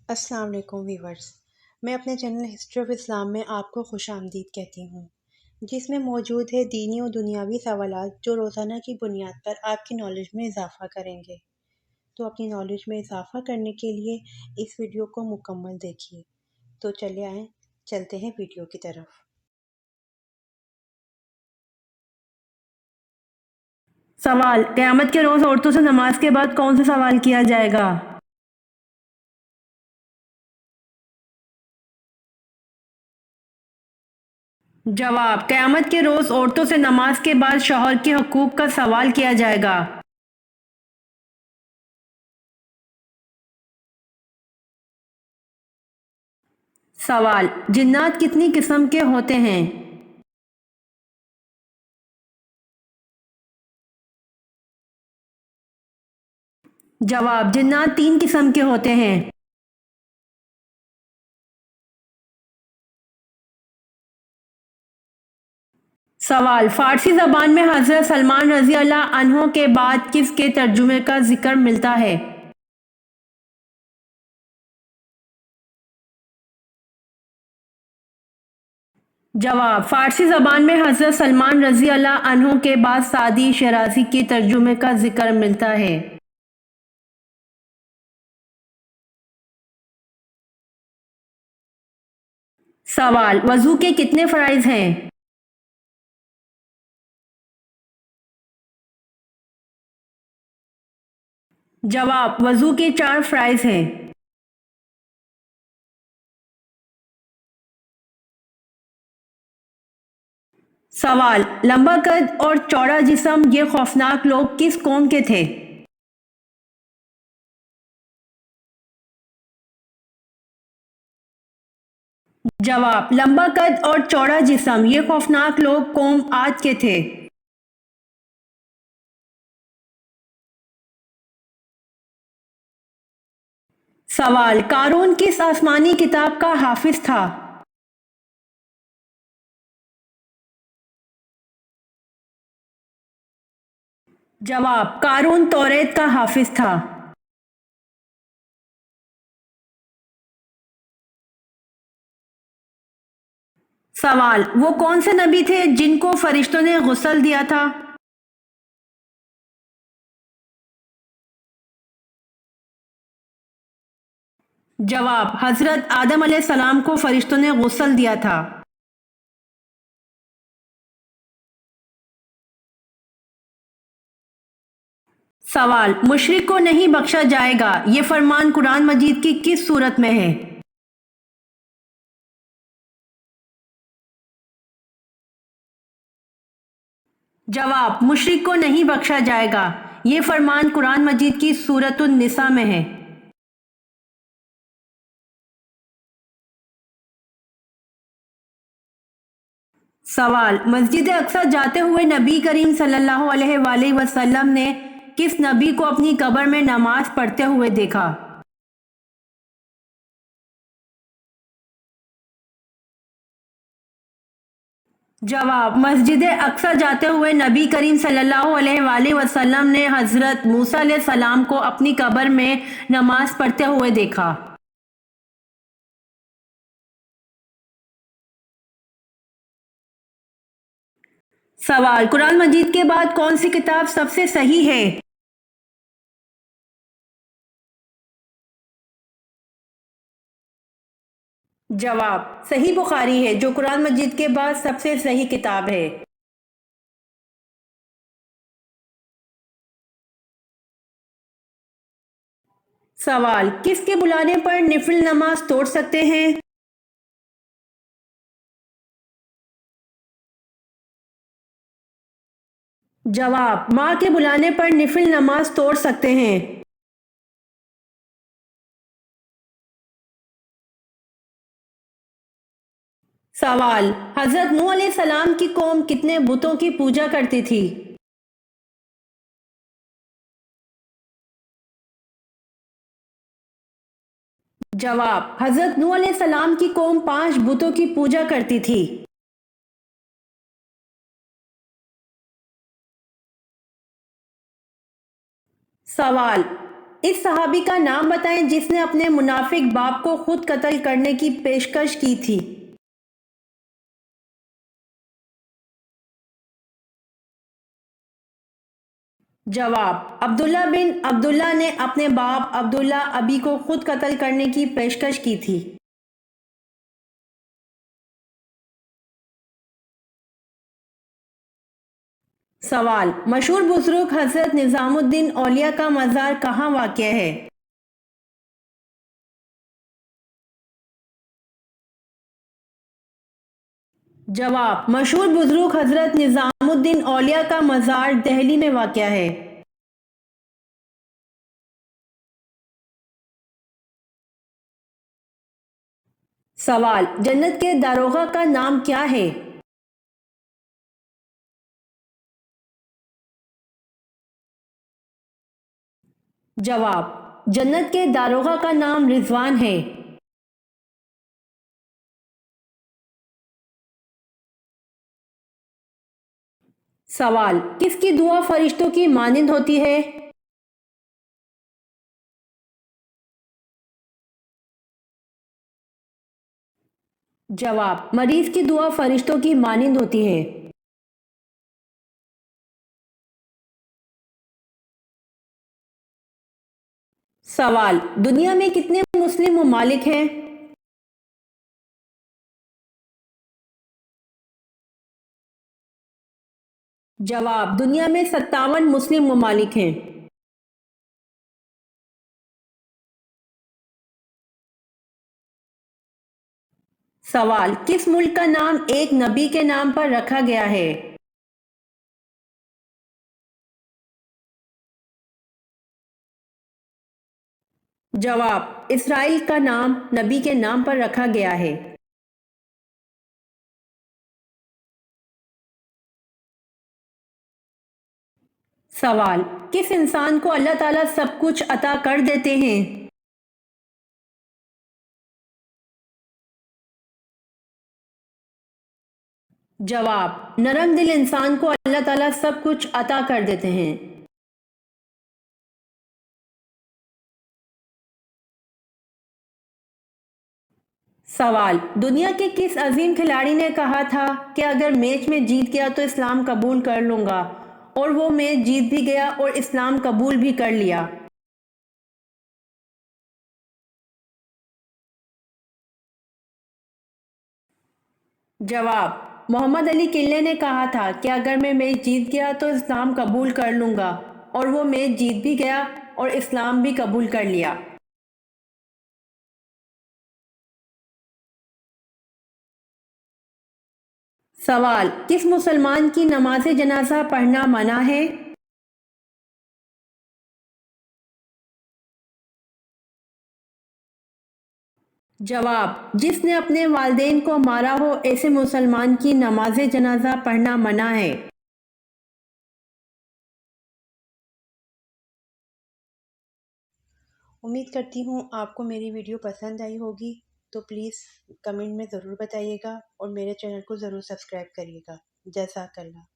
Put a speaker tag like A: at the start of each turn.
A: السلام علیکم ویورز، میں اپنے چینل ہسٹری آف اسلام میں آپ کو خوش آمدید کہتی ہوں، جس میں موجود ہے دینی و دنیاوی سوالات جو روزانہ کی بنیاد پر آپ کی نالج میں اضافہ کریں گے۔ تو اپنی نالج میں اضافہ کرنے کے لیے اس ویڈیو کو مکمل دیکھیے۔ تو چلے آئیں، چلتے ہیں ویڈیو کی طرف۔
B: سوال: قیامت کے روز عورتوں سے نماز کے بعد کون سا سوال کیا جائے گا؟ جواب: قیامت کے روز عورتوں سے نماز کے بعد شوہر کے حقوق کا سوال کیا جائے گا۔ سوال: جنات کتنی قسم کے ہوتے ہیں؟ جواب: جنات 3 قسم کے ہوتے ہیں۔ سوال: فارسی زبان میں حضرت سلمان رضی اللہ عنہ کے بعد کس کے ترجمے کا ذکر ملتا ہے؟ جواب: فارسی زبان میں حضرت سلمان رضی اللہ عنہ کے بعد سعدی شیرازی کے ترجمے کا ذکر ملتا ہے۔ سوال: وضو کے کتنے فرائض ہیں؟ جواب: وضو کے 4 فرائض ہیں۔ سوال: لمبا قد اور چوڑا جسم یہ خوفناک لوگ کس قوم کے تھے؟ جواب: لمبا قد اور چوڑا جسم یہ خوفناک لوگ قوم عاد کے تھے۔ سوال: قارون کس آسمانی کتاب کا حافظ تھا؟ جواب: قارون توریت کا حافظ تھا۔ سوال: وہ کون سے نبی تھے جن کو فرشتوں نے غسل دیا تھا؟ جواب: حضرت آدم علیہ السلام کو فرشتوں نے غسل دیا تھا۔ سوال: مشرک کو نہیں بخشا جائے گا یہ فرمان قرآن مجید کی کس صورت میں ہے؟ جواب: مشرک کو نہیں بخشا جائے گا یہ فرمان قرآن مجید کی سورۃ النساء میں ہے۔ سوال: مسجد اقصی جاتے ہوئے نبی کریم صلی اللہ علیہ وآلہ وسلم نے کس نبی کو اپنی قبر میں نماز پڑھتے ہوئے دیکھا؟ جواب: مسجد اقصی جاتے ہوئے نبی کریم صلی اللہ علیہ وآلہ وسلم نے حضرت موسیٰ علیہ السلام کو اپنی قبر میں نماز پڑھتے ہوئے دیکھا۔ سوال: قرآن مجید کے بعد کون سی کتاب سب سے صحیح ہے؟ جواب: صحیح بخاری ہے جو قرآن مجید کے بعد سب سے صحیح کتاب ہے۔ سوال: کس کے بلانے پر نفل نماز توڑ سکتے ہیں؟ جواب: ماں کے بلانے پر نفل نماز توڑ سکتے ہیں۔ سوال: حضرت نوح علیہ السلام کی قوم کتنے بتوں کی پوجا کرتی تھی؟ جواب: حضرت نوح علیہ السلام کی قوم 5 بتوں کی پوجا کرتی تھی۔ سوال: اس صحابی کا نام بتائیں جس نے اپنے منافق باپ کو خود قتل کرنے کی پیشکش کی تھی۔ جواب: عبداللہ بن عبداللہ نے اپنے باپ عبداللہ ابی کو خود قتل کرنے کی پیشکش کی تھی۔ سوال: مشہور بزرگ حضرت نظام الدین اولیاء کا مزار کہاں واقع ہے؟ جواب: مشہور بزرگ حضرت نظام الدین اولیاء کا مزار دہلی میں واقع ہے۔ سوال: جنت کے داروغہ کا نام کیا ہے؟ جواب: جنت کے داروغہ کا نام رضوان ہے۔ سوال: کس کی دعا فرشتوں کی مانند ہوتی ہے؟ جواب: مریض کی دعا فرشتوں کی مانند ہوتی ہے۔ سوال: دنیا میں کتنے مسلم ممالک ہیں؟ جواب: دنیا میں 57 مسلم ممالک ہیں۔ سوال: کس ملک کا نام ایک نبی کے نام پر رکھا گیا ہے؟ جواب: اسرائیل کا نام نبی کے نام پر رکھا گیا ہے۔ سوال: کس انسان کو اللہ تعالیٰ سب کچھ عطا کر دیتے ہیں؟ جواب: نرم دل انسان کو اللہ تعالیٰ سب کچھ عطا کر دیتے ہیں۔ سوال: دنیا کے کس عظیم کھلاڑی نے کہا تھا کہ اگر میچ میں جیت گیا تو اسلام قبول کر لوں گا، اور وہ میچ جیت بھی گیا اور اسلام قبول بھی کر لیا؟ جواب: محمد علی کلے نے کہا تھا کہ اگر میں میچ جیت گیا تو اسلام قبول کر لوں گا، اور وہ میچ جیت بھی گیا اور اسلام بھی قبول کر لیا۔ سوال: کس مسلمان کی نماز جنازہ پڑھنا منع ہے؟ جواب: جس نے اپنے والدین کو مارا ہو ایسے مسلمان کی نماز جنازہ پڑھنا منع ہے۔
A: امید کرتی ہوں آپ کو میری ویڈیو پسند آئی ہوگی، تو پلیز کمنٹ میں ضرور بتائیے گا اور میرے چینل کو ضرور سبسکرائب کریے گا۔ جزاک اللہ۔